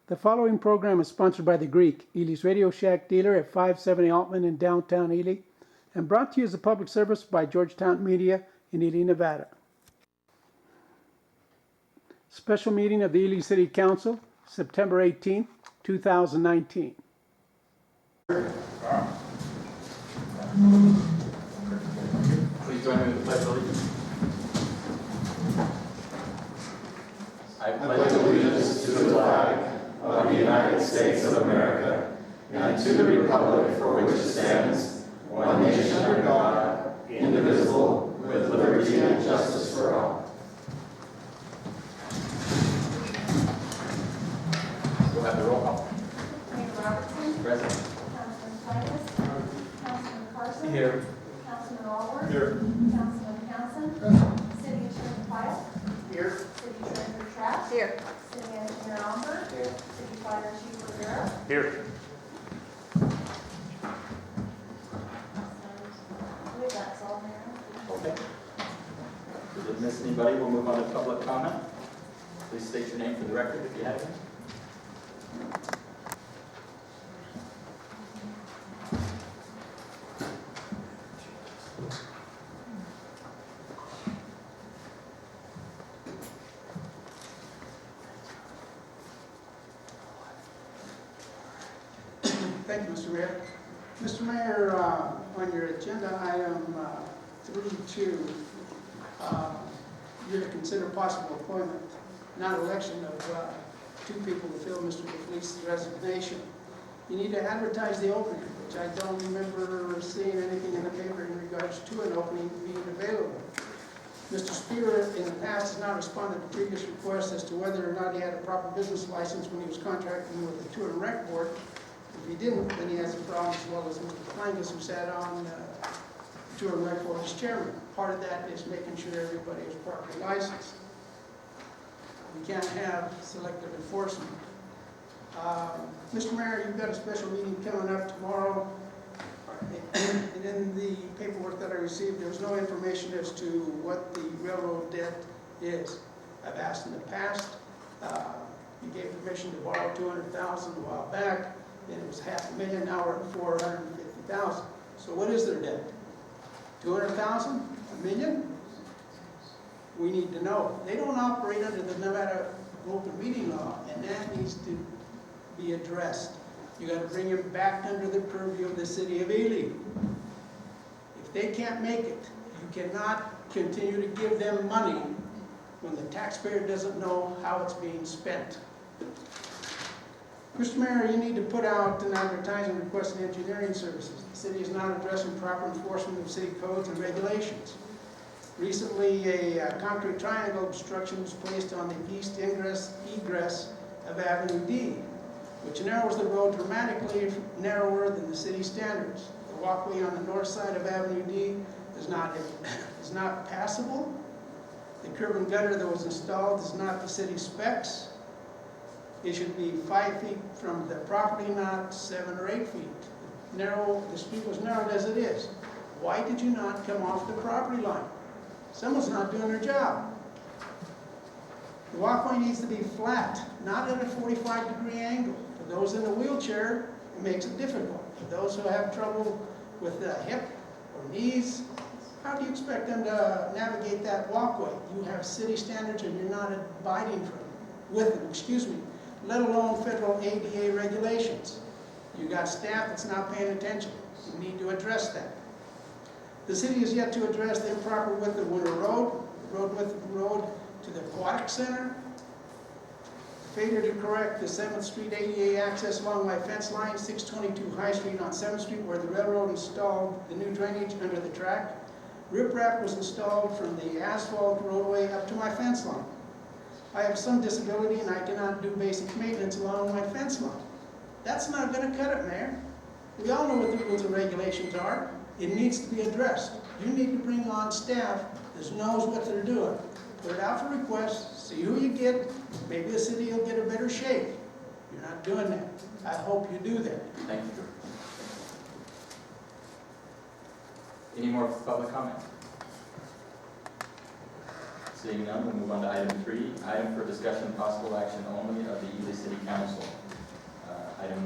The following program is sponsored by The Greek, Ely's Radio Shack dealer at 570 Altman in downtown Ely, and brought to you as a public service by Georgetown Media in Ely, Nevada. Special meeting of the Ely City Council, September 18, 2019. Please join me with the pledge of allegiance. I pledge allegiance to the flag of the United States of America and to the republic for which it stands, one nation under God, indivisible, with liberty and justice for all. We'll have the roll call. Mayor Robertson. Present. Councilman Titus. Councilman Carson. Here. Councilman Allworth. Here. Councilman Townsend. City Attorney Pyle. Here. City Treasurer Trapp. Here. City Engineer Omber. Here. City Fire Chief Rivera. Here. I believe that's all, Mayor. Okay. If we didn't miss anybody, we'll move on to public comment. Please state your name for the record if you have it. Thank you, Mr. Mayor. Mr. Mayor, on your agenda item 3.2, you're to consider possible appointment, not election of two people to fill Mr. DeFelice's resignation. You need to advertise the opening, which I don't remember seeing anything in the paper in regards to an opening being available. Mr. Spear in the past has not responded to previous requests as to whether or not he had a proper business license when he was contracting with the Tour and Rec Board. If he didn't, then he has a problem, as well as Mr. Plangus, who sat on the Tour and Rec Board as chairman. Part of that is making sure everybody is properly licensed. We can't have selective enforcement. Mr. Mayor, you've got a special meeting coming up tomorrow. And in the paperwork that I received, there was no information as to what the railroad debt is. I've asked in the past. You gave permission to borrow $200,000 a while back, and it was $500,000. Now we're at $450,000. So what is their debt? $200,000? $1 million? We need to know. They don't operate under the Nevada open meeting law, and that needs to be addressed. You got to bring them back under the purview of the city of Ely. If they can't make it, you cannot continue to give them money when the taxpayer doesn't know how it's being spent. Mr. Mayor, you need to put out an advertising requesting engineering services. The city is not addressing proper enforcement of city codes and regulations. Recently, a concrete triangle obstruction was placed on the east egress of Avenue D, which narrows the road dramatically narrower than the city standards. The walkway on the north side of Avenue D is not passable. The curb and gutter that was installed is not the city specs. It should be 5 feet from the property, not 7 or 8 feet. The street was narrowed as it is. Why did you not come off the property line? Someone's not doing their job. The walkway needs to be flat, not at a 45-degree angle. For those in a wheelchair, it makes it difficult. For those who have trouble with the hip or knees, how do you expect them to navigate that walkway? You have city standards and you're not abiding with them, let alone federal ADA regulations. You got staff that's not paying attention. You need to address that. The city has yet to address the improper width of Winter Road, the road width of the road to the Aquatic Center, failure to correct the 7th Street ADA access along my fence line, 622 High Street on 7th Street, where the railroad installed the new drainage under the track. Riprap was installed from the asphalt roadway up to my fence line. I have some disability and I cannot do basic maintenance along my fence line. That's not going to cut it, Mayor. We all know what the rules and regulations are. It needs to be addressed. You need to bring on staff that knows what they're doing. Put it out for requests, see who you get. Maybe the city will get a better shape. You're not doing that. I hope you do that. Thank you. Any more public comment? Seeing none, we'll move on to item 3, item for discussion and possible action only of the Ely City Council.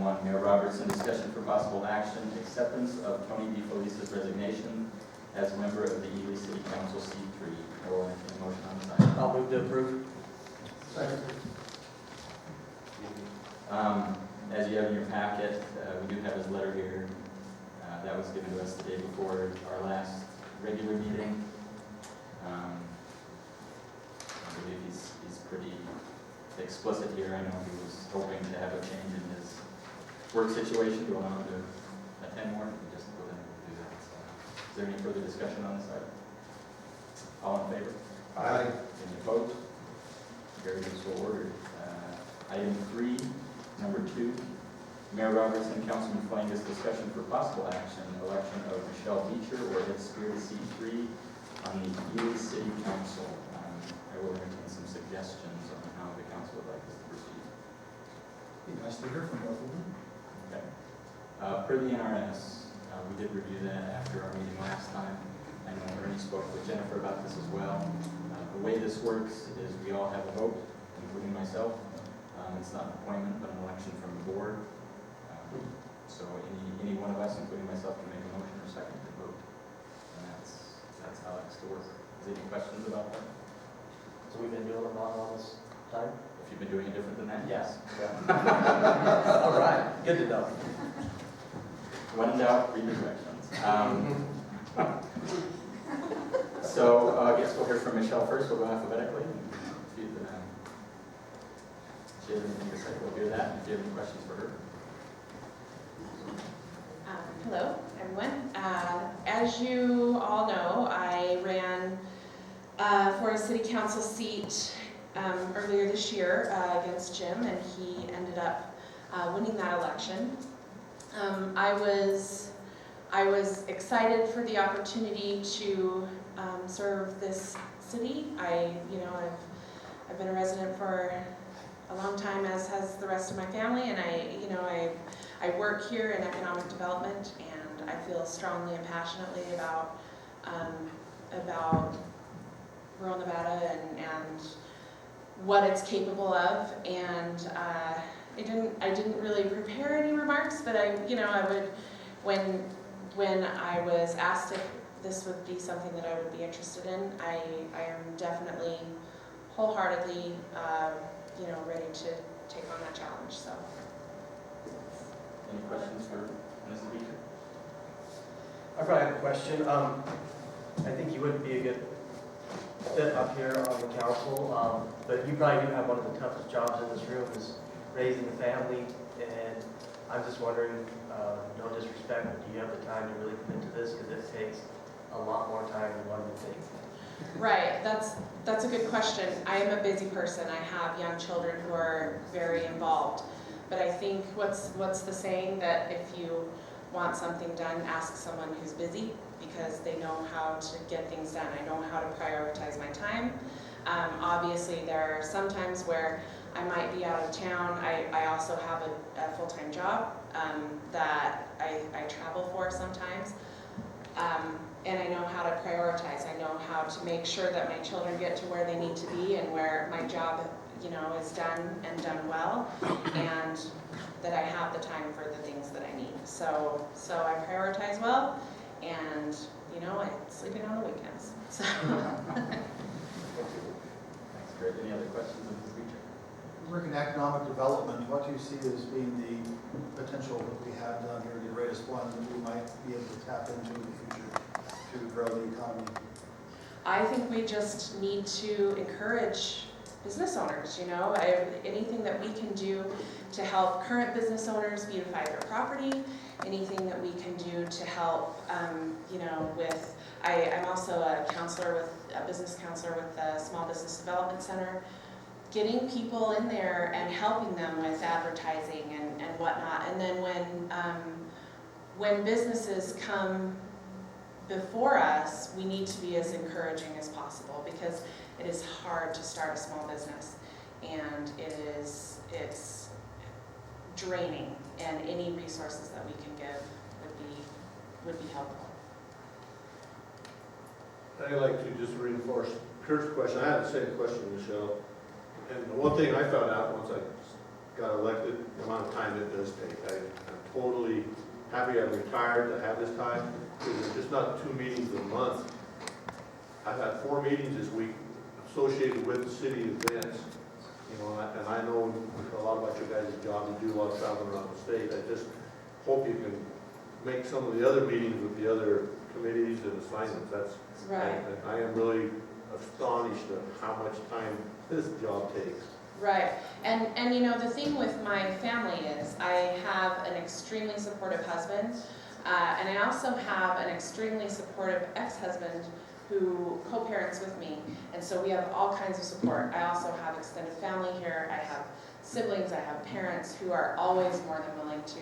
1, Mayor Robertson, discussion for possible action, acceptance of Tony D. Felice's resignation as a member of the Ely City Council C3. I will entertain a motion on this item. I'll move to approve. Second. As you have in your packet, we do have his letter here. That was given to us the day before our last regular meeting. I believe he's pretty explicit here. I know he was hoping to have a change in his work situation, going on to attend more. We just go ahead and do that. So, is there any further discussion on this item? All in favor? Aye. Any opposed? Very good, so ordered. Item 3, number 2, Mayor Robertson, Councilman Flangus, discussion for possible action, election of Michelle Beecher or its Spirit C3 on the Ely City Council. I will entertain some suggestions on how the council would like us to proceed. Be nice to hear from both of them. Okay. Per the NRS, we did review that after our meeting last time. I know Ernie spoke with Jennifer about this as well. The way this works is we all have a vote, including myself. It's not an appointment, but an election from the board. So any one of us, including myself, can make a motion or second to vote. And that's how it has to work. Is there any questions about that? So we've been doing it all this time? If you've been doing it different than that? Yes. All right, good to know. When in doubt, read the directions. So I guess we'll hear from Michelle first. We'll go alphabetically. If she has anything to say, we'll hear that. If you have any questions for her. Hello, everyone. As you all know, I ran for a city council seat earlier this year against Jim, and he ended up winning that election. I was excited for the opportunity to serve this city. I've been a resident for a long time, as has the rest of my family, and I work here in economic development, and I feel strongly and passionately about rural Nevada and what it's capable of. And I didn't really prepare any remarks, but I would, when I was asked if this would be something that I would be interested in, I am definitely wholeheartedly ready to take on that challenge. So. Any questions for Mrs. Beecher? I probably have a question. I think you would be a good fit up here on the council, but you probably do have one of the toughest jobs in this room, is raising a family. And I'm just wondering, no disrespect, but do you have the time to really commit to this? Because it takes a lot more time than one would think. Right, that's a good question. I am a busy person. I have young children who are very involved. But I think what's the saying, that if you want something done, ask someone who's busy, because they know how to get things done. I know how to prioritize my time. Obviously, there are some times where I might be out of town. I also have a full-time job that I travel for sometimes. And I know how to prioritize. I know how to make sure that my children get to where they need to be, and where my job is done and done well, and that I have the time for the things that I need. So I prioritize well, and I'm sleeping on the weekends. So. Thanks, great. Any other questions of Mrs. Beecher? Work in economic development, what do you see as being the potential that we have down here, the greatest one that we might be able to tap into in the future to grow the economy? I think we just need to encourage business owners, anything that we can do to help current business owners beautify their property, anything that we can do to help, I'm also a business counselor with the Small Business Development Center, getting people in there and helping them with advertising and whatnot. And then when businesses come before us, we need to be as encouraging as possible, because it is hard to start a small business, and it's draining, and any resources that we can give would be helpful. I'd like to just reinforce Kurt's question. I had the same question, Michelle. And the one thing I found out once I got elected, amount of time it does take. I'm totally happy I'm retired to have this time, because it's just not 2 meetings a month. I've had 4 meetings this week associated with the city events, you know, and I know a lot about your guys' job, you do a lot of traveling around the state. I just hope you can make some of the other meetings with the other committees and assignments. That's Right. and I am really astonished at how much time this job takes. Right, and you know, the thing with my family is I have an extremely supportive husband, and I also have an extremely supportive ex-husband who co-parents with me, and so we have all kinds of support. I also have extended family here, I have siblings, I have parents who are always more than willing to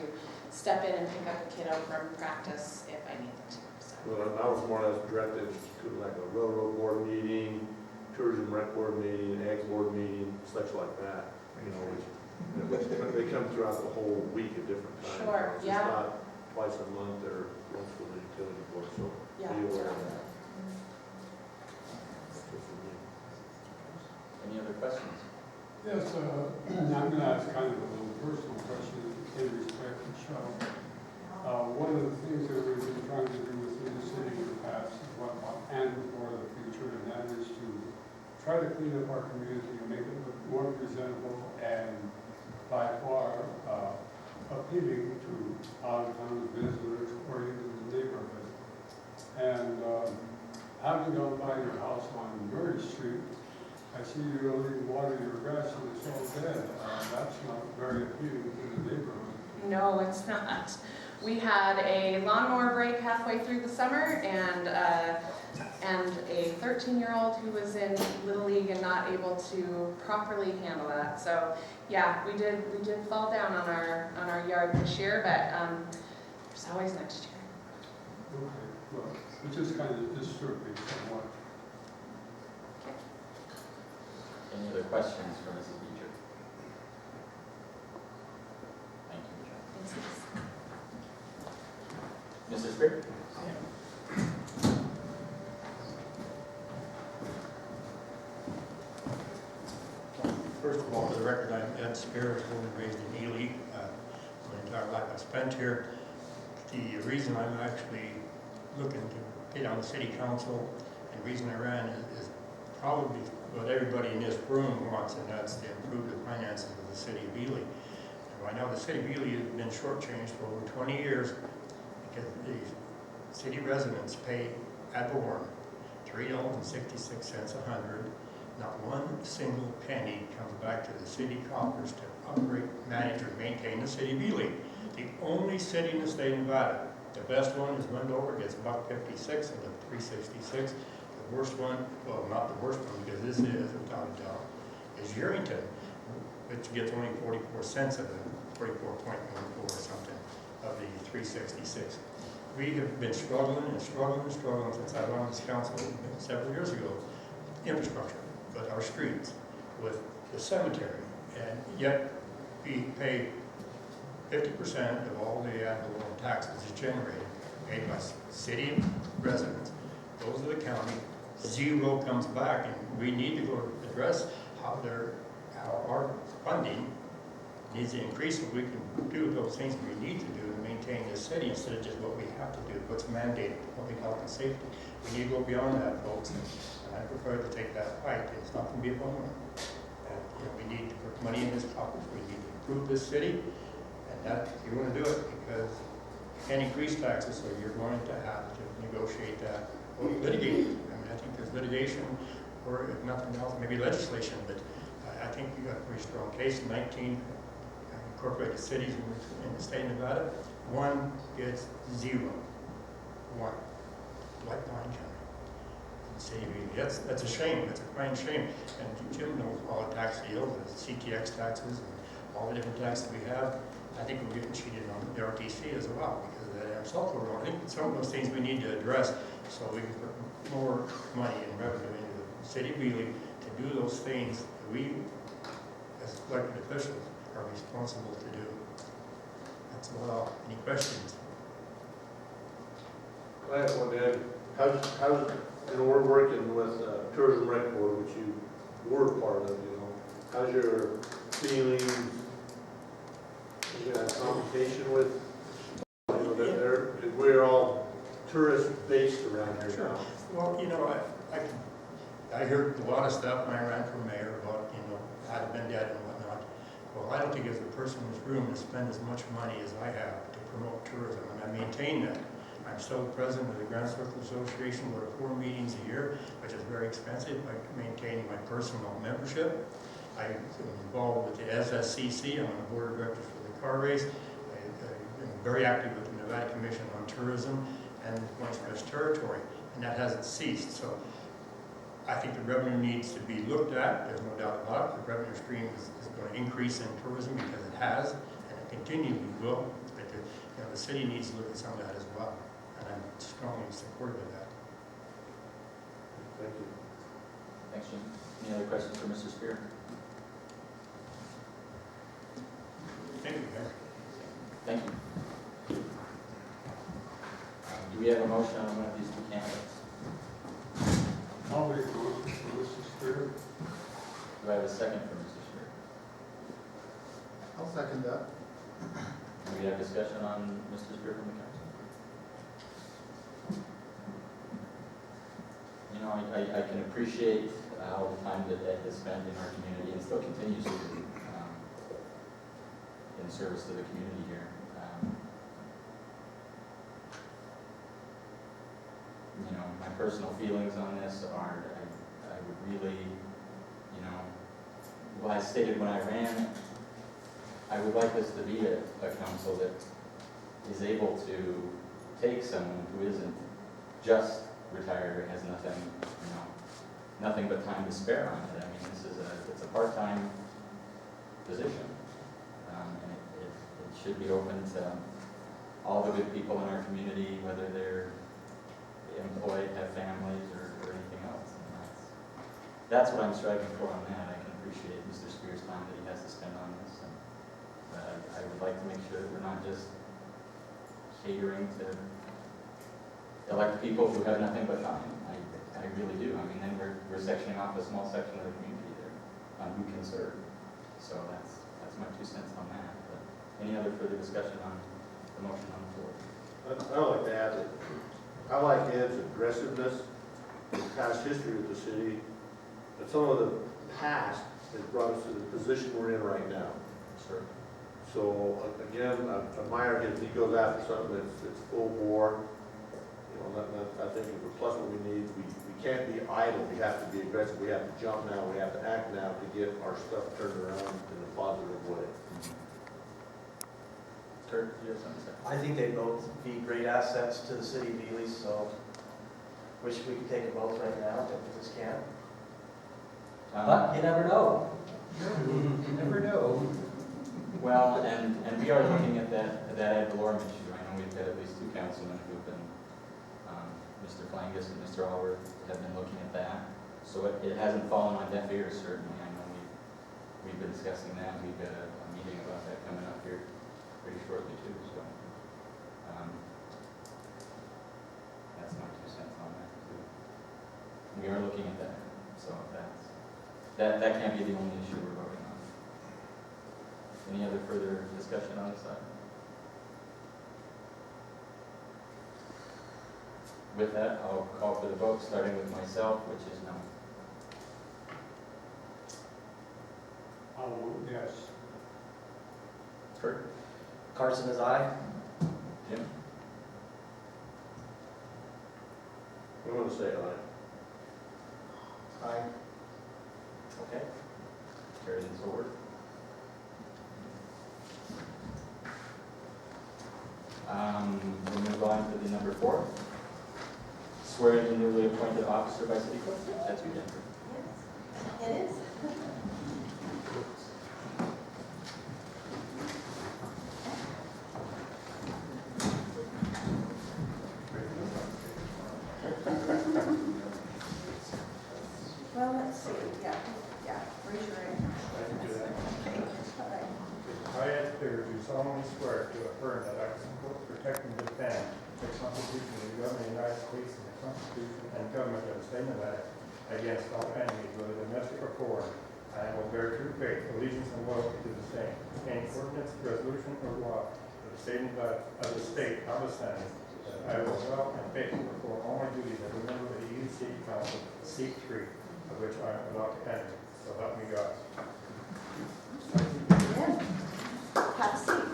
step in and pick up a kiddo from practice if I need them to. So. Well, I was more or less directed to like a railroad board meeting, tourism rec board meeting, ag board meeting, such like that, you know, which they come throughout the whole week at different times. Sure, It's yeah. just not twice a month or once for the utility board, so Yeah. be aware of that. That's it for me. Any other questions? Yes, I'm going to ask kind of a little personal question in respect to Shell. One of the things that we've been trying to do within the city in the past and for the future, and that is to try to clean up our community and make it look more presentable and by far appealing to out-of-town visitors or into the neighborhood. And having gone by your house on Murray Street, I see you don't even water your grass and it's all dead. That's not very appealing to the neighborhood. No, it's not. We had a lawnmower break halfway through the summer, and a 13-year-old who was in Little League and not able to properly handle that. So, yeah, we did fall down on our yard this year, but there's always next year. Okay, well, it just kind of disturbed me somewhat. Any other questions for Mrs. Beecher? Thank you, Michelle. Mrs. Spear? First of all, for the record, I'm Ed Spear, I was born and raised in Ely. My entire life I spent here. The reason I'm actually looking to get on the city council, and the reason I ran is probably what everybody in this room wants, and that's to improve the finances of the city of Ely. And right now, the city of Ely has been shortchanged for over 20 years because the city residents pay ad valorem $3.66 a hundred. Not one single penny comes back to the city coffers to operate, manage, or maintain the city of Ely. The only city in the state of Nevada. The best one is Wendover, gets $1.56 of the $3.66. The worst one, well, not the worst one, because this is, without a doubt, is Yerington, which gets only 44 cents of the 44.14 or something of the $3.66. We have been struggling and struggling and struggling since I was on this council several years ago. Infrastructure, with our streets, with the cemetery, and yet we pay 50% of all the ad valorem taxes is generated, paid by city residents. Goes to the county, zero comes back, and we need to go address how our funding needs to increase so we can do those things we need to do to maintain the city instead of just what we have to do, what's mandated, public health and safety. We need to go beyond that, folks, and I prefer to take that fight. It's not going to be a bummer. And we need to put money in this coffers. We need to improve this city, and that you want to do it because you can't increase taxes, so you're going to have to negotiate that or litigate. I mean, I think there's litigation, or if nothing else, maybe legislation, but I think you got a pretty strong case. 19 incorporated cities in the state of Nevada, one gets zero. One, like Pine County. City of Ely. That's a shame. That's a crying shame. And Jim knows all the tax deals, the CTX taxes, and all the different taxes we have. I think we're getting cheated on the RTC as well because of that sulfur road. I think some of those things we need to address so we can put more money and revenue into the city of Ely to do those things that we, as elected officials, are responsible to do. That's all. Any questions? I have one, Ed. How's we're working with Tourism Rec Board, which you were part of, How's your feelings We're gonna have competition with, we're all tourist-based around here now. Well, you know, I heard a lot of stuff when I ran for mayor about, I'd have been dead and whatnot. Well, I don't think as a person in this room to spend as much money as I have to promote tourism, and I maintain that. I'm still the president of the Grand Circle Association, go to 4 meetings a year, which is very expensive. I'm maintaining my personal membership. I'm involved with the SSCC, I'm on the board of directors for the car race. I'm very active with the Nevada Commission on Tourism and Northwest Territory, and that hasn't ceased. So I think the revenue needs to be looked at, there's no doubt about it. The revenue stream is going to increase in tourism because it has, and it continually will. But the city needs to look at some of that as well, and I'm strongly supportive of that. Thank you. Thanks, Jim. Any other questions for Mr. Spear? Thank you, Mayor. Thank you. Do we have a motion on one of these two candidates? I'll make a motion for Mr. Spear. Do I have a second for Mr. Spear? I'll second that. Do we have discussion on Mr. Spear from the council? You know, I can appreciate all the time that Ed has spent in our community and still continues to do in service to the community here. You know, my personal feelings on this are, I would really, well, I stated when I ran, I would like this to be a council that is able to take someone who isn't just retired or has nothing, nothing but time to spare on it. I mean, it's a part-time position, and it should be open to all the good people in our community, whether they're employed, have families, or anything else. And that's what I'm striving for on that. I can appreciate Mr. Spear's time that he has to spend on this, but I would like to make sure that we're not just catering to elect people who have nothing but time. I really do. I mean, then we're sectioning off a small section of the community there on who can serve. So that's my 2 cents on that. But any other further discussion on the motion on the floor? I'd like to add that I like Ed's aggressiveness, his past history with the city, and some of the past has brought us to the position we're in right now. Sure. So again, I admire him. He goes after something that's full bore. I think if we're plus what we need, we can't be idle. We have to be aggressive. We have to jump now. We have to act now to get our stuff turned around in a positive way. Kurt, do you have something to say? I think they both be great assets to the city of Ely, so wish we could take them both right now, but we just can't. But you never know. You never know. Well, and we are looking at that ad valorem issue. I know we've had at least 2 councilmen who've been, Mr. Flangus and Mr. Allworth have been looking at that. So it hasn't fallen on deaf ears, certainly. I know we've been discussing that. We've got a meeting about that coming up here pretty shortly too. So that's my 2 cents on that too. We are looking at that. So that can't be the only issue we're voting on. Any other further discussion on this item? With that, I'll call for the vote, starting with myself, which is no. I'll vote yes. Kurt? Carson is aye. Jim? I'm going to say aye. Aye. Okay. Carried and so ordered. We'll move on to the number 4. Swear in the newly appointed officer by city clerk. That's you, Jennifer. Yes, it is. Well, let's see, yeah, raise your hand. Okay, all right. I, Ed Spear, do solemnly swear to affirm that I will support, protect, and defend the Constitution of the government of the United States and the Constitution and government of the state of Nevada against all enemies, whether domestic or foreign. and will bear true faith, allegiance, and loyalty to the same, any ordinance, resolution, or law of the state notwithstanding, that I will well and faithfully perform all my duties as a member of the Ely City Council, seat 3, of which I am about to enter. So help me God. Amen. Have a seat.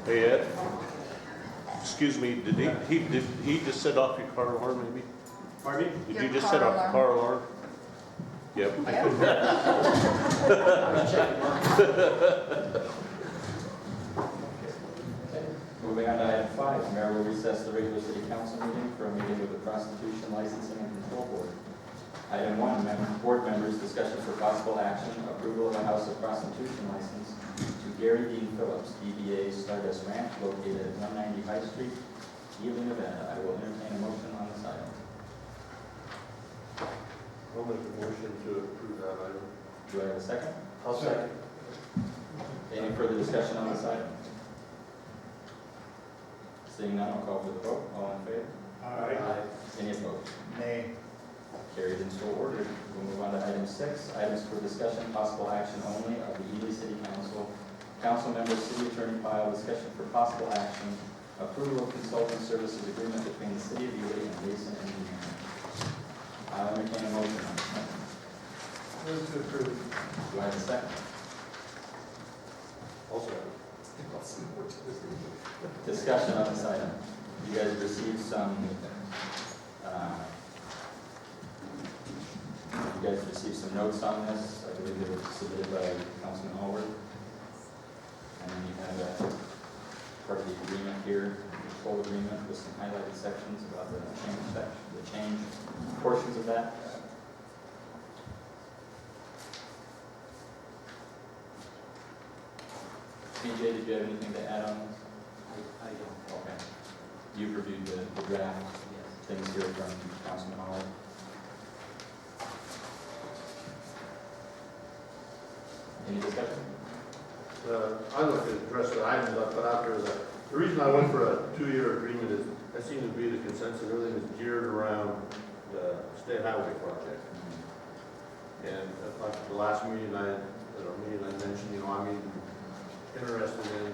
Hey, Ed, excuse me, did he just set off your car alarm maybe? Pardon me? Did Your you just car set off the alarm. car alarm? Yep. Moving on to item 5, Mayor will recess the regular city council meeting for a meeting with the Prostitution Licensing and Control Board. Item 1, board members, discussion for possible action, approval of a house of prostitution license to Gary Dean Phillips, DBA Stardust Ranch, located at 190 High Street, Ely, Nevada. I will entertain a motion on this item. I'll make a motion to approve that item. Do I have a second? I'll second. Any further discussion on this item? Seeing none, I'll call for the vote. All in favor? Aye. Any opposed? Nay. Carried and so ordered. We'll move on to item 6, items for discussion, possible action only of the Ely City Council. Council members, city attorney file, discussion for possible action, approval of consulting services agreement between the city of Ely and Basin Engineering. I'll entertain a motion on this item. Move to approve. Do I have a second? Also, Discussion on this item. You guys received some, notes on this. I believe they were submitted by Councilman Hallward. And then you have part of the agreement here, the full agreement with some highlighted sections about the change portions of that. BJ, did you have anything to add on this? I don't. Okay. You've reviewed the draft things here from Councilman Hallward. Any discussion? I'd like to address the items I put out there. The reason I went for a 2-year agreement is that seems to be the consensus. Everything is geared around the state highway project. And like the last meeting I mentioned, I'm interested in,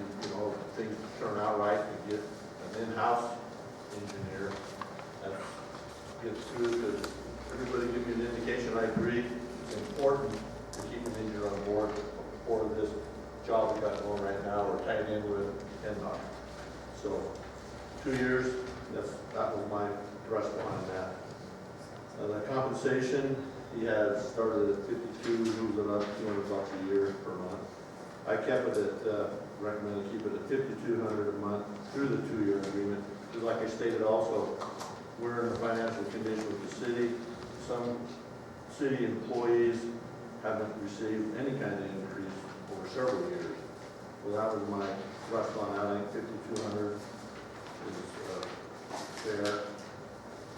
things to turn out right, to get an in-house engineer that gets through, because everybody give me an indication I agree it's important to keep an engineer on board for this job we got going right now. We're tied in with NDOT. So 2 years, that was my thrust behind that. The compensation, he has started at 52, moves it up $200 a year per month. I kept it at, recommend to keep it at $5,200 a month through the 2-year agreement. Because like I stated also, we're in a financial condition with the city. Some city employees haven't received any kind of increase over several years. So that was my thrust on that. I think $5,200 is fair.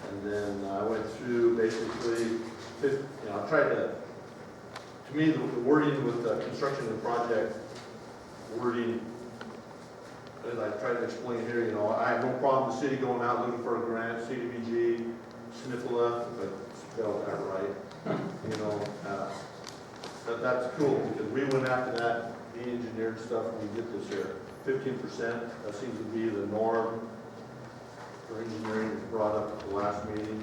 And then I went through basically, I tried to me, the wording with the construction and project wording, as I tried to explain here, I have no problem with the city going out looking for a grant, CDBG, SNFLA, if I spelled that right. That's cool, because we went after that, the engineered stuff, when we did this here. 15%, that seems to be the norm for engineering, brought up at the last meeting.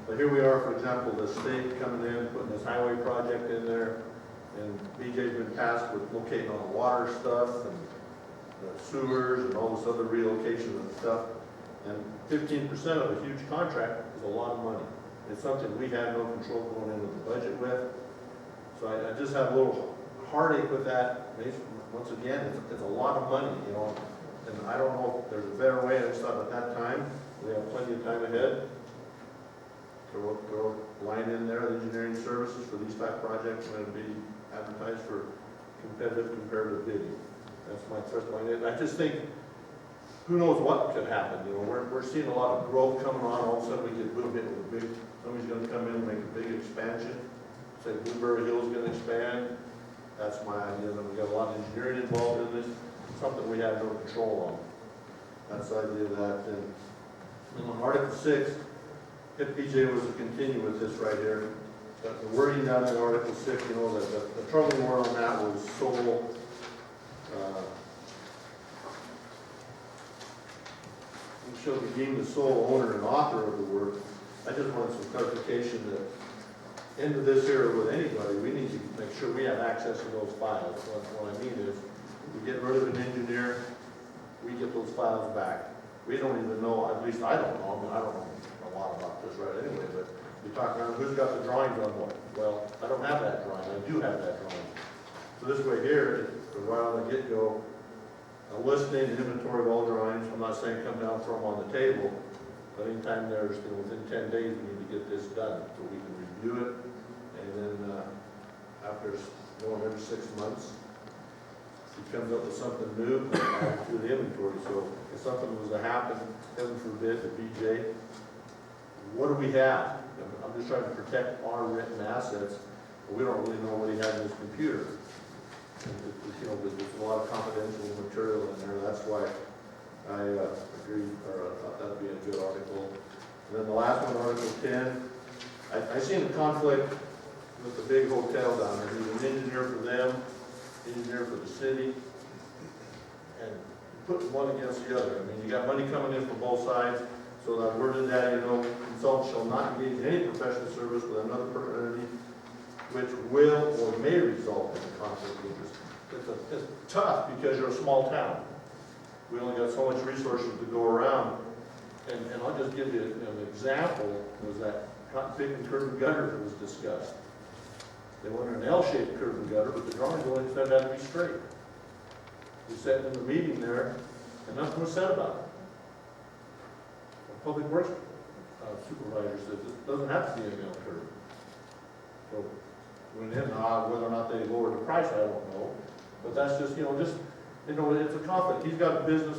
But here we are, for example, the state coming in, putting this highway project in there, and BJ's been tasked with locating all the water stuff and the sewers and all this other relocation of stuff. And 15% of a huge contract is a lot of money. It's something we have no control going into the budget with. So I just have a little heartache with that. Once again, it's a lot of money, and I don't know if there's a better way. I just thought at that time, we have plenty of time ahead. Throw a line in there, the engineering services for these type of projects are going to be advertised for comparative bidding. That's my first point. I just think, who knows what could happen? We're seeing a lot of growth coming on. All of a sudden, we get a little bit with somebody's going to come in and make a big expansion. say Blueberry Hill's gonna expand, that's my idea, then we got a lot of engineering involved in this, something we have no control on. That's the idea of that. And on Article 6, if PJ was to continue with this right here, but the wording down in Article 6, you know, the troubling word on that was sole, we shall be deemed the sole owner and author of the work. I just wanted some clarification that into this area with anybody, we need to make sure we have access to those files. What I mean is, we get rid of an engineer, we get those files back. We don't even know, at least I don't know, I mean, I don't know a lot about this right anyway, but we talk around, who's got the drawings on what? Well, I don't have that drawing, I do have that drawing. So this way here, right on the get-go, a listing and inventory of all drawings. I'm not saying come down, throw them on the table, but anytime there's, you know, within 10 days, we need to get this done so we can review it. And then after going every 6 months, he comes up with something new and add it to the inventory. So if something was to happen, heaven forbid, to BJ, what do we have? I'm just trying to protect our written assets, but we don't really know what he had in his computer. And, you know, there's a lot of confidential material in there. That's why I agreed, or thought that'd be a good article. And then the last one, Article 10, I seen a conflict with the big hotel down there. He's an engineer for them, engineer for the city, and putting one against the other. I mean, you got money coming in from both sides, so that word of that, you know, consultants shall not engage in any professional service with another person entity which will or may result in a conflict of interest. It's tough because you're a small town. We only got so much resources to go around. And I'll just give you an example, was that cotton pick and curb and gutter that was discussed. They wanted an L-shaped curb and gutter, but the drawings only said it had to be straight. We sat in the meeting there, and nothing was said about it. The Public Works supervisor said, it doesn't have to be an L curb. So, went in, whether or not they lowered the price, I don't know. But that's just, you know, it's a conflict. He's got a business,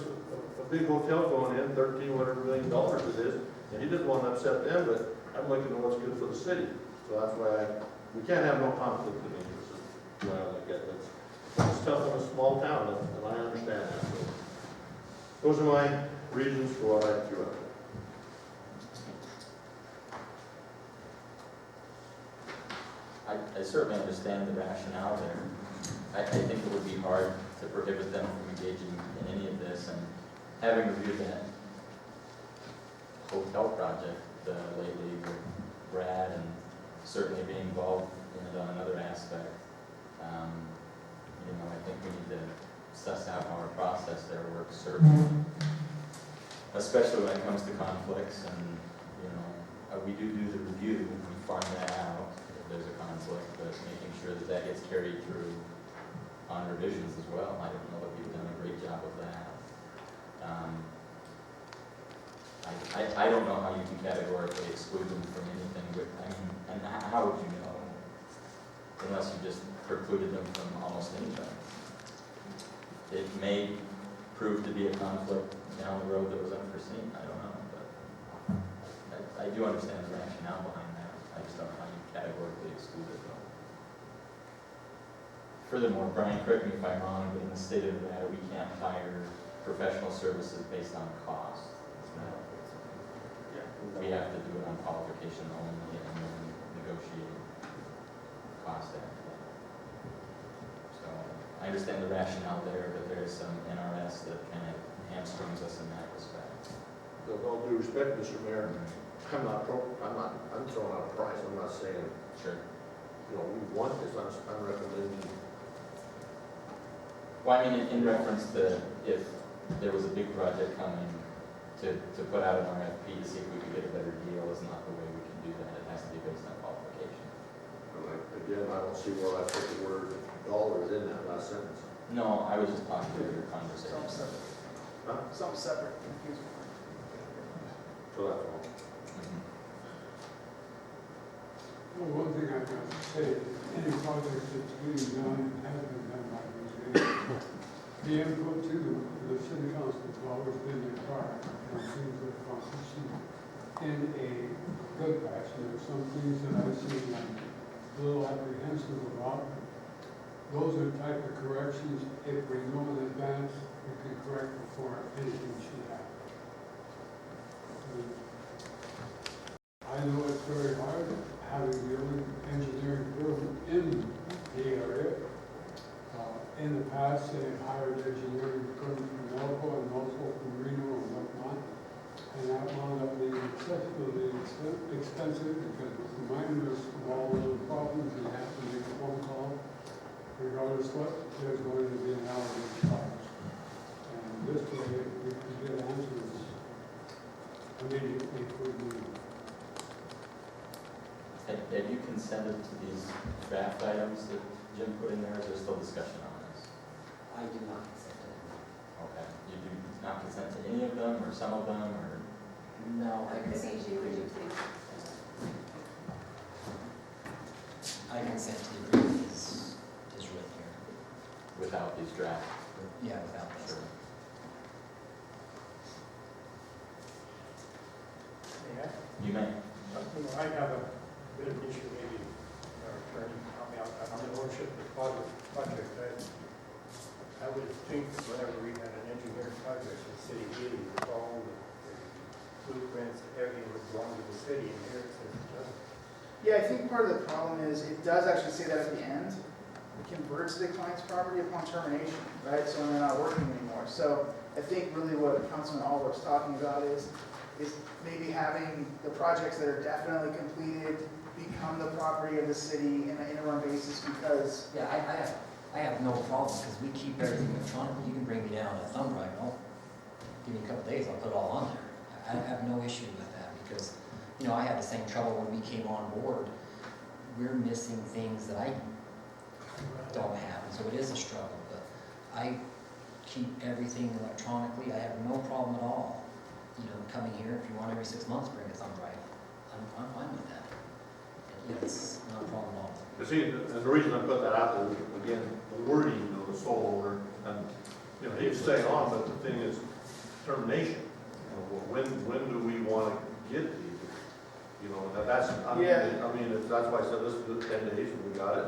a big hotel going in, $13 whatever million it is, and he doesn't want to upset them, but I'm looking at what's good for the city. So that's why we can't have no conflict of interest. That's why I look at it. It's tough in a small town, and I understand that. So those are my reasons for what I threw out. I certainly understand the rationale there. I think it would be hard to prohibit them from engaging in any of this, and having reviewed that hotel project lately with Brad, and certainly being involved in it on another aspect, you know, I think we need to suss out how our process there works, certainly, especially when it comes to conflicts. And you know, we do the review, we farm that out there's a conflict, but making sure that that gets carried through on revisions as well. I don't know that we've done a great job of that. I don't know how you can categorically exclude them from anything. And how would you know? Unless you just precluded them from almost anything. It may prove to be a conflict down the road that was unforeseen. I don't know, but I do understand the rationale behind that. I just don't know how you categorically exclude it, though. Furthermore, Brian, correct me if I'm wrong, but in the state of Nevada, we can't hire professional services based on cost. We have to do it on qualification only, and then negotiate cost after that. So I understand the rationale there, but there is some NRS that kind of hamstrings us in that respect. With all due respect, Mr. Mayor, I'm throwing out a price. I'm not saying, Sure. you know, we want this. I'm recommending. Well, I mean, in reference to if there was a big project coming, to put out an RFP to see if we could get a better deal is not the way we can do that. It has to be based on qualification. Again, I don't see where I put the word dollars in that last sentence. No, I was just talking to your conversation. Something separate. So that's all. Well, one thing I've got to say, any project that's being done and has been done by museums, the input to the city council has always been required, and things that function in a good fashion. There's some things that I've seen like a little apprehensive about. Those are the type of corrections, if we know in advance, we can correct before anything should happen. I know it's very hard having the only engineering firm in the area. In the past, they have hired engineering firms from Elko and also from Reno and whatnot. And that wound up being excessively expensive because with the miners of all those problems, you have to make a phone call. Regardless what, there's going to be an hourly charge. And this way, we can get answers immediately for the Have you consented to these draft items that Jim put in there, or is there still discussion on this? I do not consent to it. Okay, you do not consent to any of them, or some of them, or? No, I Chrissy, consent. would you please? I consent to the agreement is written here. Without these drafts? Yeah, without this. Sure. Yeah. You may. I have a bit of an issue, maybe, our attorney, help me out, I'm in ownership of the project. I would think whenever we had an engineering project in City City, with all the blueprints, everything was belonging to the city, and here it says it doesn't. Yeah, I think part of the problem is it does actually say that at the end. It converts the client's property upon termination, right? So when they're not working anymore. So I think really what Councilman Allworth's talking about is maybe having the projects that are definitely completed become the property of the city in an interim basis because. Yeah, I have no problem because we keep everything electronically. You can bring me down a thumb drive. Give me a couple days, I'll put it all on there. I have no issue with that because, you know, I had the same trouble when we came on board. We're missing things that I don't have, so it is a struggle, but I keep everything electronically. I have no problem at all, you know, coming here. If you want every 6 months, bring a thumb drive. I'm fine with that. It's not a problem at all. You see, and the reason I put that out there, again, the wording, you know, the sole owner, and, you know, he can stay on, but the thing is termination. You know, when do we want to get these? You know, that's, I mean, that's why I said this is 10 days, and we got it.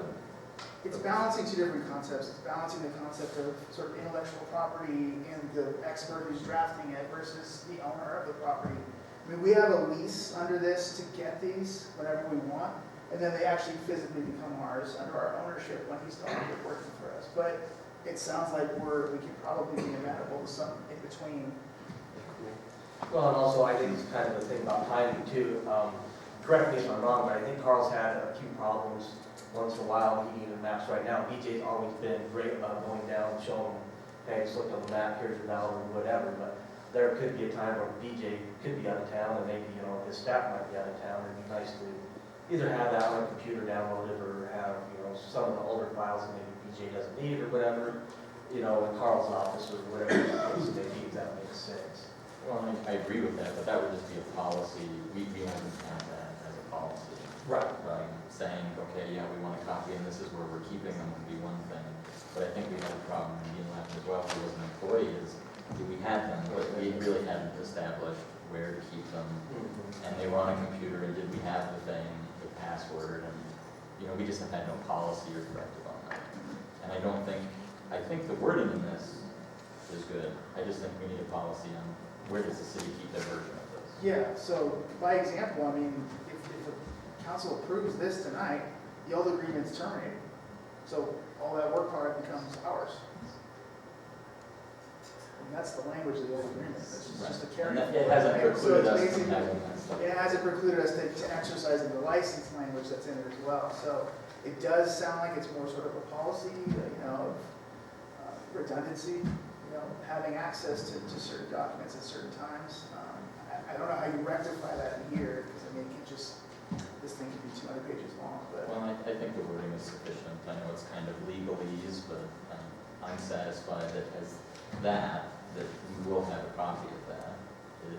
It's balancing two different concepts. It's balancing the concept of sort of intellectual property and the expert who's drafting it versus the owner of the property. I mean, we have a lease under this to get these whenever we want, and then they actually physically become ours under our ownership when he's done working for us. But it sounds like we could probably be amenable to something in between. Well, and also I think it's kind of the thing about timing too. Correct me if I'm wrong, but I think Carl's had a few problems once in a while. He even maps right now. BJ's always been great about going down and showing, hey, just look on the map, here's your valve or whatever. But there could be a time where BJ could be out of town and maybe, you know, his staff might be out of town. It'd be nice to either have that on a computer downloaded or have, you know, some of the older files that maybe BJ doesn't need or whatever, you know, in Carl's office or whatever the case may be, if that makes sense. Well, I agree with that, but that would just be a policy. We haven't had that as a policy. Right. Saying, okay, yeah, we want a copy and this is where we're keeping them would be one thing. But I think we had a problem in Dean Latin as well, who was an employee, is we had them, but we really hadn't established where to keep them. And they were on a computer, and did we have the thing, the password, and, you know, we just have had no policy or directive on that. And I think the wording in this is good. I just think we need a policy on where does the city keep their version of this. Yeah, so by example, I mean, if the council approves this tonight, the old agreement's terminated. So all that work product becomes ours. And that's the language of the old agreement. It's just a carry. It hasn't precluded us from having that stuff. It hasn't precluded us to exercising the license language that's in it as well. So it does sound like it's more sort of a policy, you know, of redundancy, you know, having access to certain documents at certain times. I don't know how you rectify that in here, because I mean, this thing could be 200 pages long. But Well, I think the wording is sufficient. I know it's kind of legalese, but I'm satisfied that as that we will have a copy of that. It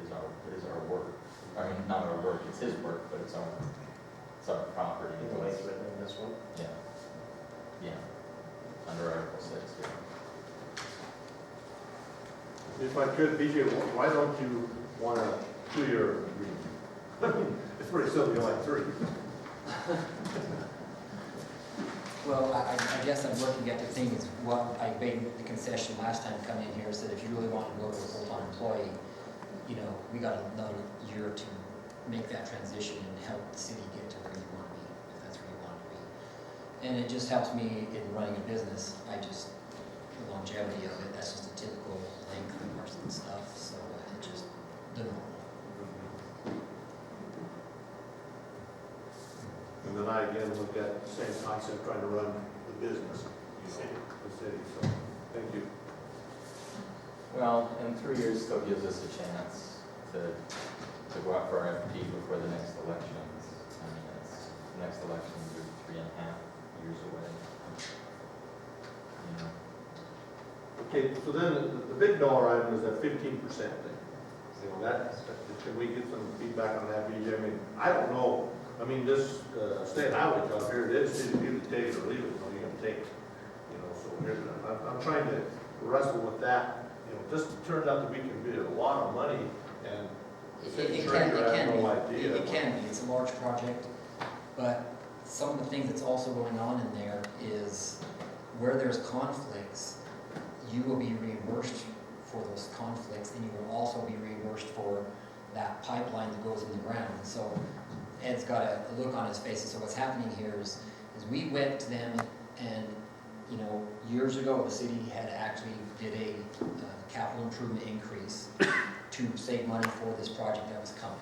is our work. I mean, not our work, it's his work, but it's our property. In the way it's written in this one. Yeah. Yeah. Under Article 6, yeah. If I could, BJ, why don't you want a 2-year agreement? It's pretty simple, you like 3. Well, I guess I'm looking at the thing is what I made the concession last time coming in here, said if you really want to go to a full-time employee, you know, we got another year to make that transition and help the city get to where you want to be, if that's where you want to be. And it just helps me in running a business. The longevity of it, that's just a typical length of our stuff, so it just, the normal. And then I again look at the same concept, trying to run the business, the city, so, thank you. Well, and 3 years still gives us a chance to go out for RFP before the next elections. I mean, the next elections are 3.5 years away. You know. Okay, so then the big dollar item is that 15% thing. You know, can we get some feedback on that, BJ? I mean, I don't know. I mean, this state highway job here, it's either take it or leave it. You know, you're gonna take it. You know, so I'm trying to wrestle with that. You know, this turns out to be can be a lot of money, and the city treasurer has no idea. It can be. It's a large project, but some of the things that's also going on in there is where there's conflicts, you will be reimbursed for those conflicts, and you will also be reimbursed for that pipeline that goes in the ground. So Ed's got a look on his face, and so what's happening here is we went to them, and you know, years ago the city had actually did a capital improvement increase to save money for this project that was coming.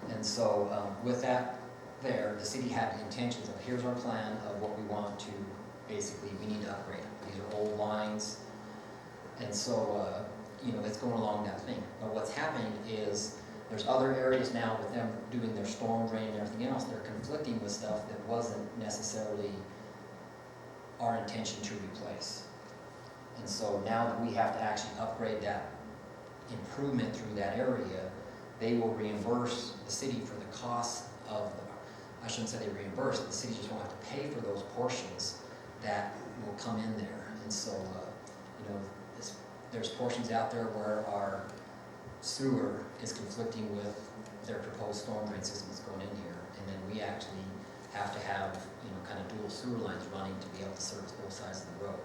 And so with that there, the city had the intentions of here's our plan of what we want to, basically we need to upgrade. These are old lines. And so, you know, it's going along that thing. But what's happening is there's other areas now with them doing their storm drain and everything else, they're conflicting with stuff that wasn't necessarily our intention to replace. And so now that we have to actually upgrade that improvement through that area, they will reimburse the city for the cost of, I shouldn't say they reimburse, the city just won't have to pay for those portions that will come in there. And so, you know, there's portions out there where our sewer is conflicting with their proposed storm drain system that's going in here, and then we actually have to have, you know, kind of dual sewer lines running to be able to service both sides of the road.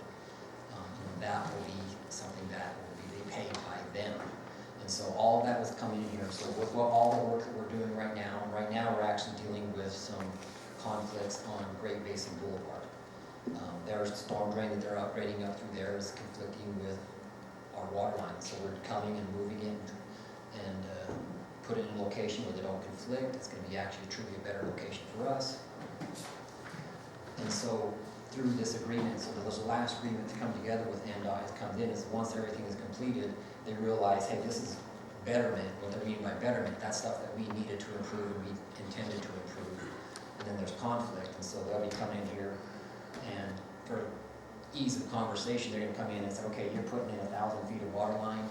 You know, that will be something that will be paid by them. And so all of that was coming in here. So with all the work that we're doing right now we're actually dealing with some conflicts on Great Basin Boulevard. There's a storm drain that they're upgrading up through there is conflicting with our water line. So we're coming and moving it and put it in a location where they don't conflict. It's going to be actually truly a better location for us. And so through this agreement, so there was a last agreement to come together with NDOT has come in, is once everything is completed, they realize, hey, this is betterment. What they mean by betterment, that's stuff that we needed to improve and we intended to improve. And then there's conflict, and so they'll be coming in here, and for ease of conversation, they're going to come in and say, okay, you're putting in 1,000 feet of water line,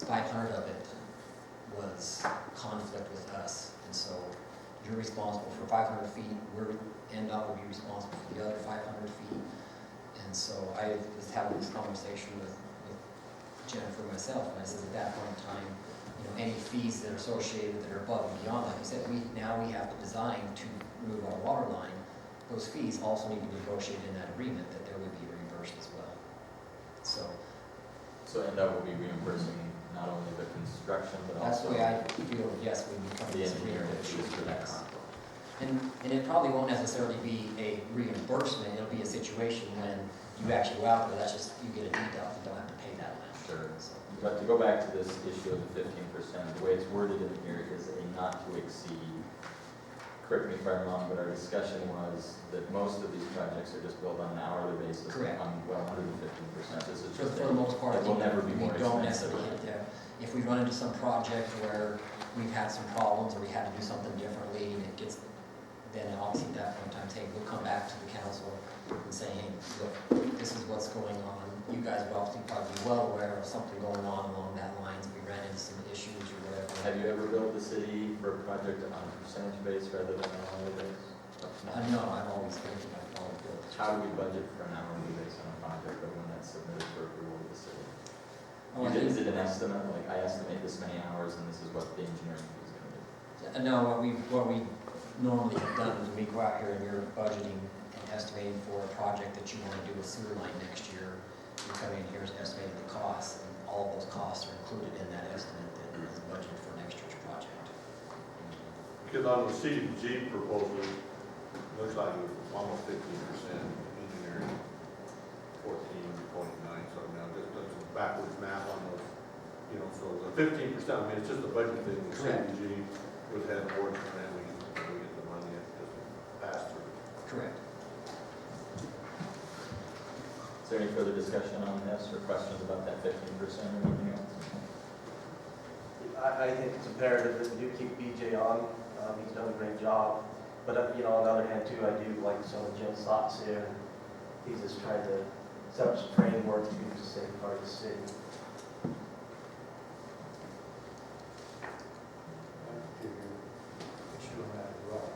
500 of it was conflict with us, and so you're responsible for 500 feet, NDOT will be responsible for the other 500 feet. And so I was having this conversation with Jennifer myself, and I said at that point in time, you know, any fees that are associated that are above and beyond, like I said, we have to design to remove our water line. Those fees also need to be negotiated in that agreement that there would be reimbursed as well. So NDOT will be reimbursing not only the construction, but that's also the way I feel, yes, when we come to the this engineering agreement. fees for that Yes. conflict. And it probably won't necessarily be a reimbursement, it'll be a situation when you actually go out there, that's just, you get a deduct, you don't have to pay that much. Sure. So, But to go back to this issue of the 15%, the way it's worded in here is a not to exceed. Correct me if I'm wrong, but our discussion was that most of these projects are just built on an hourly basis. Correct. On well under the 15%. This is For just the most part, it will never be we more don't expensive. necessarily hit there. If we run into some project where we've had some problems or we had to do something differently and it gets, then obviously at that point in time, hey, we'll come back to the council and say, hey, look, this is what's going on. You guys are obviously probably well aware of something going on along that line. We ran into some issues or whatever. Have you ever billed the city for a project on a percentage base rather than an hourly base? No, I've always thinking I've always built. How do we budget for an hourly base on a project or when that's submitted for approval to the city? Oh, I think- Is it an estimate, like I estimate this many hours and this is what the engineering fee is going to be? No, what we normally have done is we go out here and you're budgeting an estimating for a project that you wanna do a sewer line next year. You come in here, estimated the costs, and all of those costs are included in that estimate that is budgeted for next year's project. Because on the CDG proposal, it looks like it was almost 15% engineering, 14.9, so now just doing some backwards math on those, you know, so the 15%, I mean, it's just a budget thing. The Correct. CDG would have more than we get the money, it just pass through. Correct. Is there any further discussion on this or questions about that 15% or anything else? I think it's imperative that we do keep BJ on. He's done a great job. But, you know, on the other hand too, I do like some of Jim's thoughts here. He's just trying to set up some framework to safeguard the city. Issue on that as well.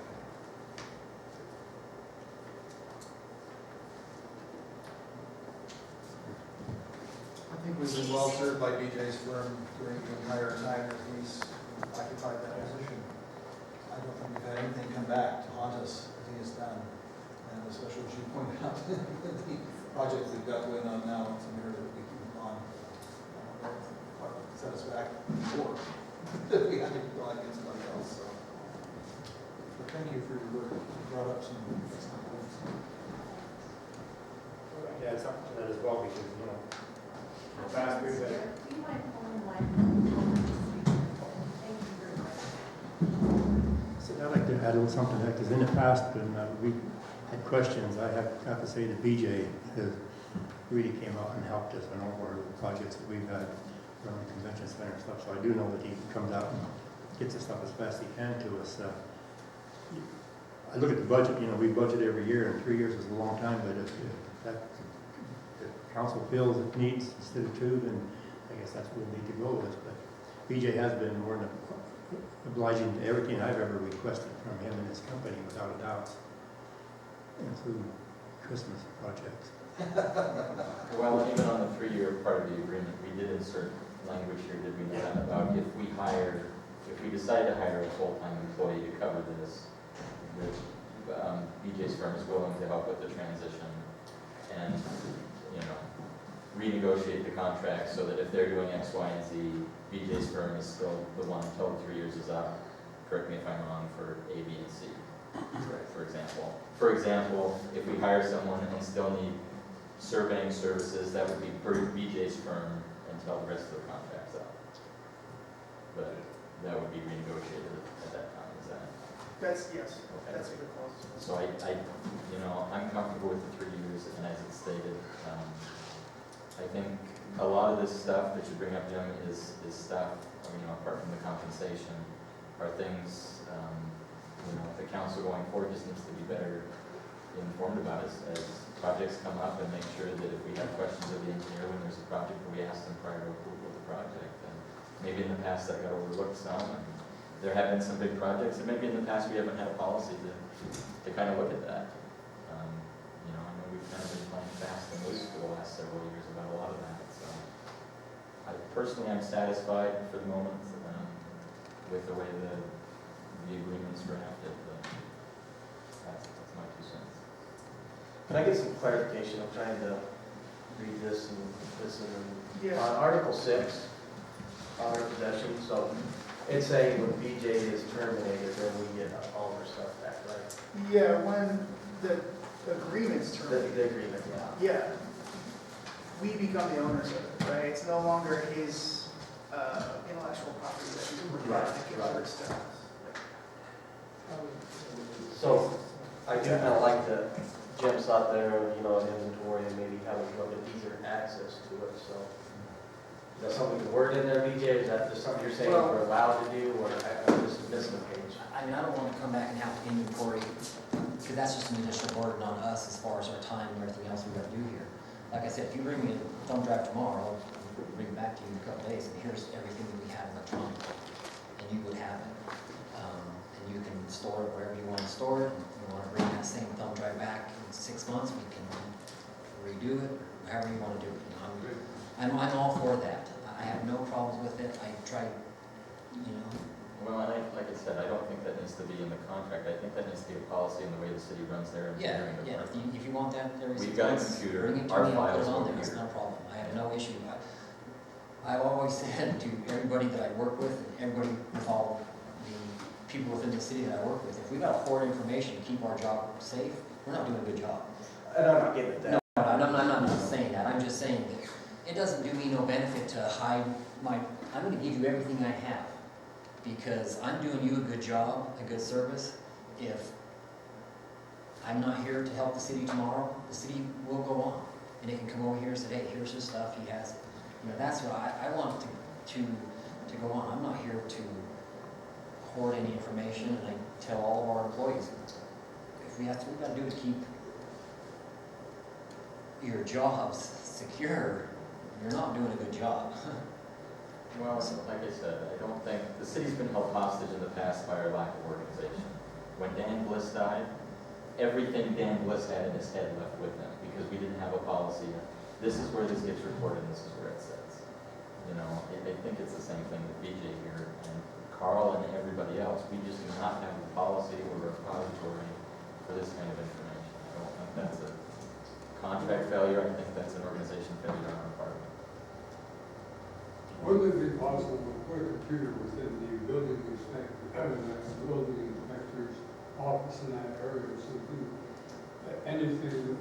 I think we've been well served by BJ's firm during the entire time that he's occupied that position. I don't think we've had anything come back to haunt us as he has done. And especially as you pointed out, the project we've got going on now, it's an area that we keep on. What set us back before. We had to go against somebody else, so. But thank you for your work. You brought up some excellent points. Yeah, it's up to that as well, because, you know, fast food, Do you mind pulling the mic? Thank you very much. So I'd like to add a little something to that, because in the past, when we had questions, I have to say that BJ has really came out and helped us on all of our projects that we've had around the convention center and stuff. So I do know that he comes out and gets the stuff as fast as he can to us. I look at the budget, you know, we budget every year, and 3 years is a long time, but if council feels it needs instead of 2, then I guess that's what we need to go with. But BJ has been more than obliging to everything I've ever requested from him and his company, without a doubt, including Christmas projects. Well, even on the 3-year part of the agreement, we did insert language here, did we not, about if we decide to hire a full-time employee to cover this, BJ's firm is willing to help with the transition and, you know, renegotiate the contract so that if they're doing X, Y, and Z, BJ's firm is still the one until 3 years is up. Correct me if I'm wrong, for A, B, and C, for example. For example, if we hire someone and still need surveying services, that would be per BJ's firm until the rest of the contract's up. But that would be renegotiated at that time, is that? Yes, Okay. that's a good call. So I'm comfortable with the 3 years, and as it's stated, I think a lot of this stuff that you bring up, Jim, is stuff, you know, apart from the compensation, are things, you know, the council going forward just needs to be better informed about as projects come up, and make sure that if we have questions of the engineer when there's a project, we ask them prior to approval of the project. And maybe in the past that got overlooked some, and there have been some big projects, and maybe in the past we haven't had a policy to kind of look at that. You know, I know we've kind of been playing fast and loose for the last several years about a lot of that. So I personally am satisfied for the moment with the way the agreement's drafted. But that's my 2 cents. Can I get some clarification? I'm trying to read this and listen. Yeah. On Article 6, honor possession, so it's saying when BJ is terminated, then we get all our stuff back, right? Yeah, when the agreement's The terminated, agreement, yeah. yeah, we become the owners of it, right? It's no longer his intellectual property that he's protecting, it reverts to us. So I do kind of like the Jim's thought there of, you know, an inventory and maybe having a little bit easier access to it, so. Is that something we can word in there, BJ? Is that just something you're saying we're allowed to do, or I'm just missing a page? I mean, I don't want to come back and have inventory, because that's just an additional burden on us as far as our time and everything else we've got to do here. Like I said, if you bring me a thumb drive tomorrow, I'll bring it back to you in a couple days, and here's everything that we have electronically, and you would have it. And you can store it wherever you want to store it, and if you want to bring that same thumb drive back in 6 months, we can redo it, however you want to do it. You know, I'm all for that. I have no problems with it. I try, you know, Well, like I said, I don't think that needs to be in the contract. I think that needs to be a policy in the way the city runs their Yeah, engineering yeah, department. if you want that, there is. We've got a computer. Bring it to Our me, I'll put files it on over there, it's here. no problem, I have no issue. I've always said to everybody that I work with, and everybody with all the people within the city that I work with, if we gotta hoard information to keep our job safe, we're not doing a good job. And I'm not getting at that. No, I'm not just saying that, I'm just saying that it doesn't do me no benefit to hide I'm gonna give you everything I have, because I'm doing you a good job, a good service. If I'm not here to help the city tomorrow, the city will go on, and it can come over here and say, hey, here's his stuff, he has it. You know, that's what I want to go on. I'm not here to hoard any information, and I tell all of our employees, if we have to, we gotta do to keep your jobs secure, you're not doing a good job. Well, like I said, I don't think, the city's been held hostage in the past by our lack of organization. When Dan Bliss died, everything Dan Bliss had in his head left with him, because we didn't have a policy. This is where this gets recorded, and this is where it sits. You know, I think it's the same thing with BJ here, and Carl and everybody else. We just do not have a policy or a repository for this kind of information. I don't think that's a contract failure, I think that's an organization failure on our part. Wouldn't it be possible to put a computer within the building inspector's office in that area or something? That anything that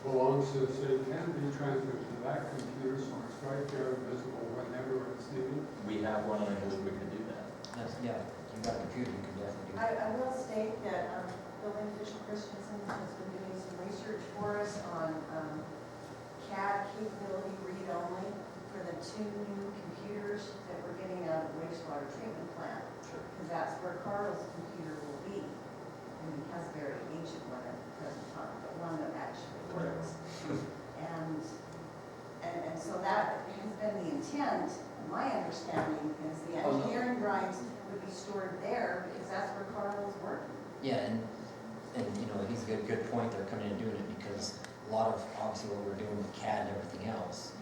belongs to the city can be transferred to that computer, so it's right there visible whenever it's needed? We have one, and I believe we could do that. Yeah, if you've got a computer, you can definitely do it. I will state that Building Official Christensen has been doing some research for us on CAD capability read-only for the 2 new computers that we're getting out of the wastewater treatment plant. Sure. Because that's where Carl's computer will be. And he has a very ancient one at the present time, but one that actually works. And so that has been the intent. My understanding is the engineering drawings would be stored there because that's where Carl is working. Yeah, and you know, he's a good point there coming in and doing it, because a lot of, obviously what we're doing with CAD and everything else,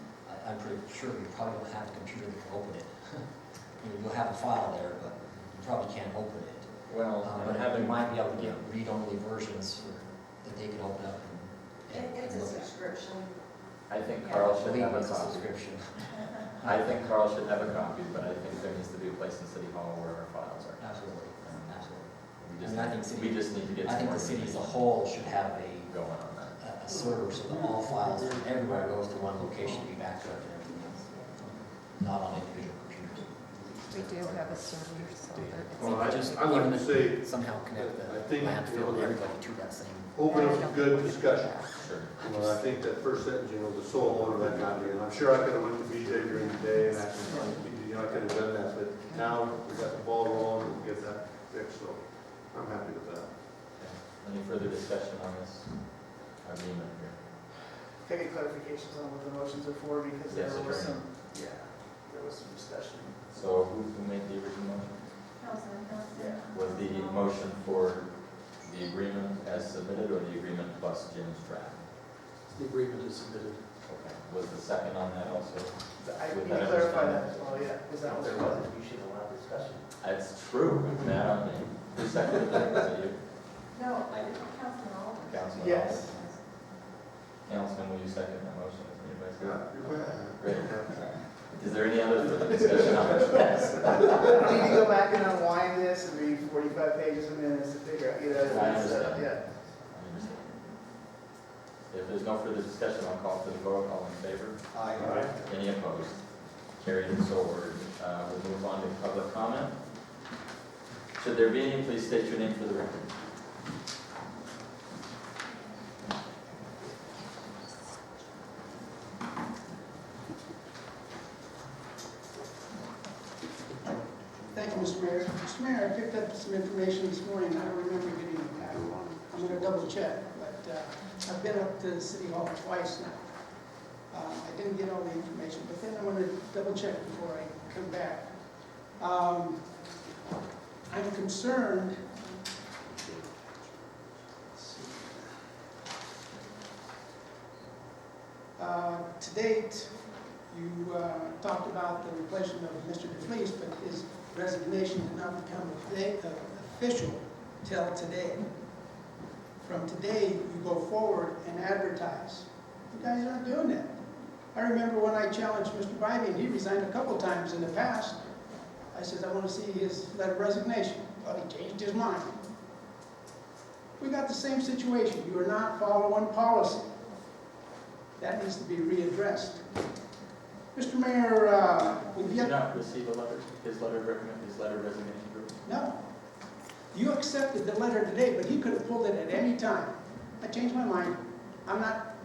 I'm pretty sure you probably don't have a computer that can open it. You'll have a file there, but you probably can't open it. Well, But you might be able to get read-only versions that they can open up and It's a look at. subscription. I think Yeah. Carl I should believe have a it's a copy. subscription. I think Carl should have a copy, but I think there needs to be a place in City Hall where our files are. Absolutely, absolutely. We I mean, I think we just need to get I some think more the city as a information whole should have going on that. a server so that all files from everywhere goes to one location to be backed up and everything else, not on individual computers. We do have a server, so that it's. Well, Just I'd like even to say, somehow connect I the think, landfill and everybody to that same. open up a good discussion. Sure. You know, I think that first sentence, you know, the sole owner that got me, and I'm sure I could have went to BJ during the day and asked him, you know, I could have done that, but now we got the ball rolling and get that fixed, so I'm happy with that. Okay. Any further discussion on this agreement here? Can I get clarifications on what the motions are for, because there Yes, was Attorney. there was some discussion. So who made the original motion? Councilman Johnson? Yeah. Was the motion for the agreement as submitted or the agreement plus Jim's draft? The agreement is submitted. Okay. Was the second on that also? I With need that to clarify understanding? that as well, yeah, because that was. There wasn't, you should allow discussion. That's true. Matt on me. Who seconded that? Was it you? No, Councilman Oliver. Councilman? Yes. Councilman, will you second that motion? Is anybody second? Yeah. Great. Is there any other further discussion on this? Yes. I need to go back and unwind this and read 45 pages of minutes to figure out, I understand. yeah. I understand. If there's no further discussion, I'll call for the vote. All in favor? Aye. Any opposed? Carried and so ordered. We'll move on to public comment. Should there be any, please state your name for the record. Thank you, Mr. Mayor. Mr. Mayor, I picked up some information this morning. I don't remember getting it back. I'm going to double check, but I've been up to City Hall twice now. I didn't get all the information, but then I want to double check before I come back. I'm concerned. To date, You talked about the replacement of Mr. DeFleece, but his resignation did not become official till today. From today, you go forward and advertise. You guys aren't doing that. I remember when I challenged Mr. Bybee, and he resigned a couple times in the past. I said, I want to see his letter of resignation. Well, he changed his mind. We got the same situation. You are not following policy. That needs to be readdressed. Mr. Mayor, we've Did yet... you not receive a letter, his letter of resignation? No. You accepted the letter today, but he could have pulled it at any time. I changed my mind. I'm not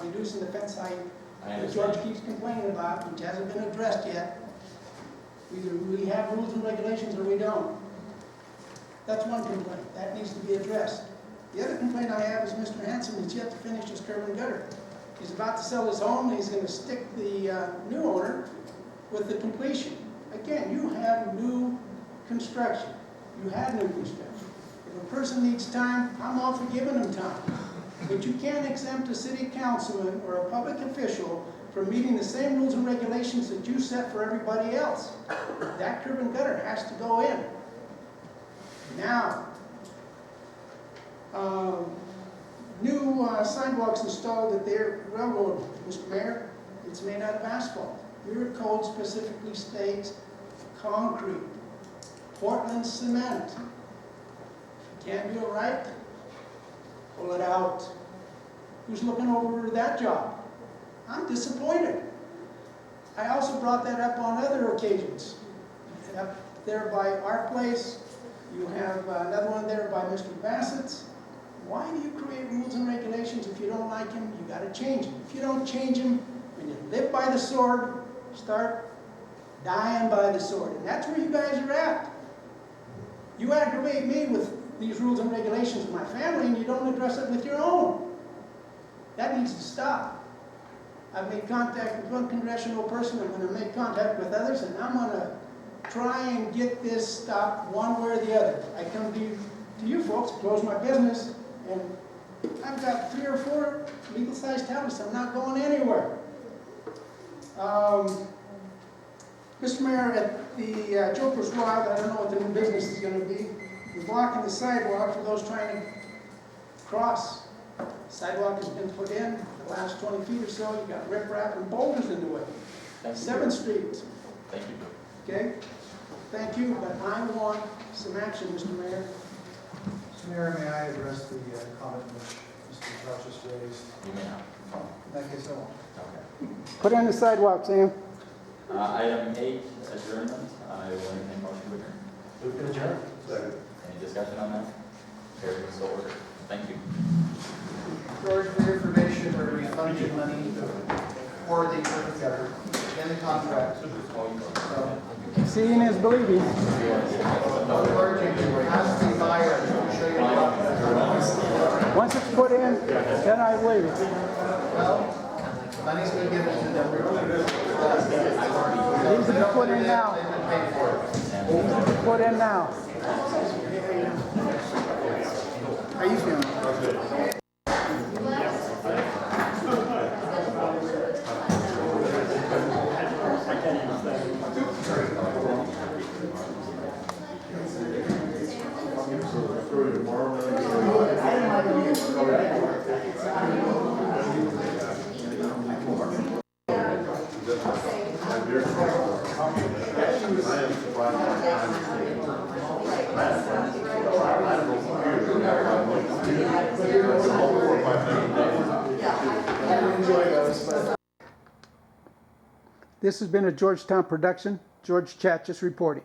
reducing the fence height that George keeps complaining about, which hasn't been addressed yet. Either we have rules and regulations or we don't. That's one complaint. That needs to be addressed. The other complaint I have is Mr. Hanson is yet to finish his curb and gutter. He's about to sell his home, and he's going to stick the new owner with the completion. Again, you have new construction. You had new construction. If a person needs time, I'm all for giving them time. But you can't exempt a city councilman or a public official from meeting the same rules and regulations that you set for everybody else. That curb and gutter has to go in. Now, new sidewalks installed at the railroad, Mr. Mayor, it's made out of asphalt. Your code specifically states concrete, Portland cement. If you can't do it right, pull it out. Who's looking over that job? I'm disappointed. I also brought that up on other occasions. Up there by our place, you have another one there by Mr. Bassett's. Why do you create rules and regulations if you don't like them? You got to change them. If you don't change them, when you live by the sword, start dying by the sword. And that's where you guys are at. You aggravate me with these rules and regulations of my family, and you don't address it with your own. That needs to stop. I've made contact with one congressional person. I'm going to make contact with others, and I'm going to try and get this stopped one way or the other. I come to you folks, close my business, and I've got 3 or 4 legal-sized houses. I'm not going anywhere. Mr. Mayor, at the Joker's Wild, I don't know what the new business is going to be. We're blocking the sidewalk for those trying to cross. Sidewalk has been put in the last 20 feet or so. You've got riprap and boulders in the way. 7th Street. Thank you. Okay? Thank you, but I want some action, Mr. Mayor. Mr. Mayor, may I address the comment which Mr. Couch just raised? You may not. In that case, I won't. Okay. Put in the sidewalk, Sam. Item 8, adjournment. I will entertain motion to adjourn. Move to adjourn. Second. Any discussion on that? Carried and so ordered. Thank you. George, for your information, we're refunding money for the curb and gutter in the contract. So, Seeing is believing. George, you ask the buyer to show you what. Once it's put in, then I believe it. Well, money's been given to them. These to be put in now. They've been paid for it. These to be put in now. How you feeling? This has been a Georgetown production. George Chatchis reporting.